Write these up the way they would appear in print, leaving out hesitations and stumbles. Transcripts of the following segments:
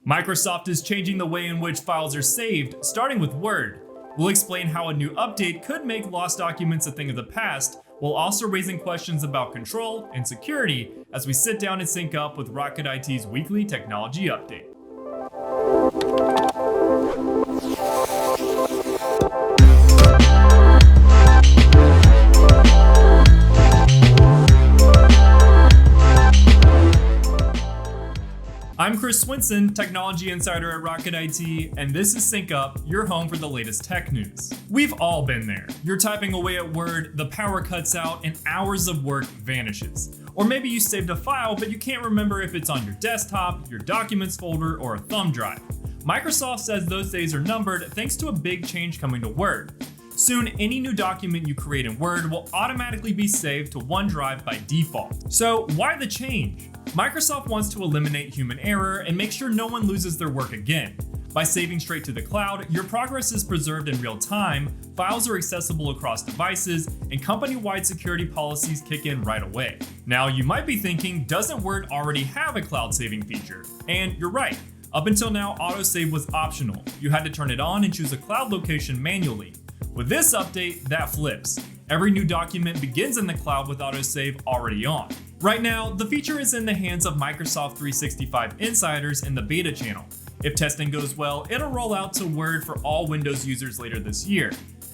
Microsoft is changing the way in which files are saved, starting with Word. We'll explain how a new update could make lost documents a thing of the past, while also raising questions about control and security as we sit down and sync up with Rocket IT's weekly technology update. I'm Chris Swinson, Technology Insider at Rocket IT, and this is Sync Up, your home for the latest tech news. We've all been there. You're typing away at Word, the power cuts out, and hours of work vanishes. Or maybe you saved a file, but you can't remember if it's on your desktop, your documents folder, or a thumb drive. Microsoft says those days are numbered thanks to a big change coming to Word. Soon, any new document you create in Word will automatically be saved to OneDrive by default. So why the change? Microsoft wants to eliminate human error and make sure no one loses their work again. By saving straight to the cloud, your progress is preserved in real time, files are accessible across devices, and company-wide security policies kick in right away. Now, you might be thinking, doesn't Word already have a cloud saving feature? And you're right. Up until now, autosave was optional. You had to turn it on and choose a cloud location manually. With this update, that flips. Every new document begins in the cloud with autosave already on. Right now, the feature is in the hands of Microsoft 365 insiders in the beta channel. If testing goes well, it'll roll out to Word for all Windows users later this year.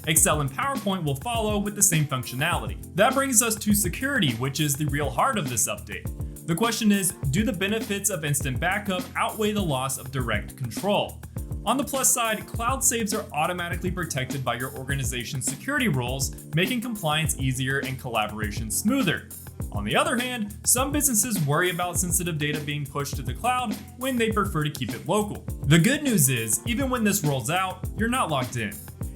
Excel and PowerPoint will follow with the same functionality. That brings us to security, which is the real heart of this update. The question is, do the benefits of instant backup outweigh the loss of direct control? On the plus side, cloud saves are automatically protected by your organization's security rules, making compliance easier and collaboration smoother. On the other hand, some businesses worry about sensitive data being pushed to the cloud when they prefer to keep it local. The good news is, even when this rolls out, you're not locked in.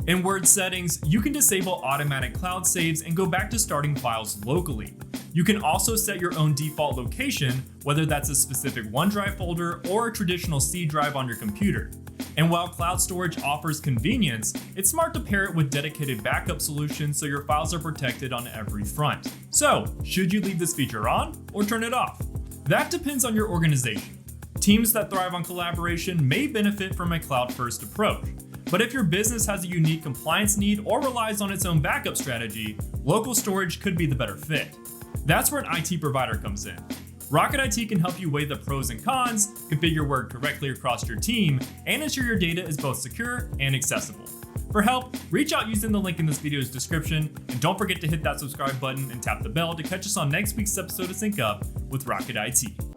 In Word settings, you can disable automatic cloud saves and go back to starting files locally. You can also set your own default location, whether that's a specific OneDrive folder or a traditional C drive on your computer. And while cloud storage offers convenience, it's smart to pair it with dedicated backup solutions so your files are protected on every front. So, should you leave this feature on or turn it off? That depends on your organization. Teams that thrive on collaboration may benefit from a cloud-first approach. But if your business has a unique compliance need or relies on its own backup strategy, local storage could be the better fit. That's where an IT provider comes in. Rocket IT can help you weigh the pros and cons, configure Word correctly across your team, and ensure your data is both secure and accessible. For help, reach out using the link in this video's description, and don't forget to hit that subscribe button and tap the bell to catch us on next week's episode of Sync Up with Rocket IT.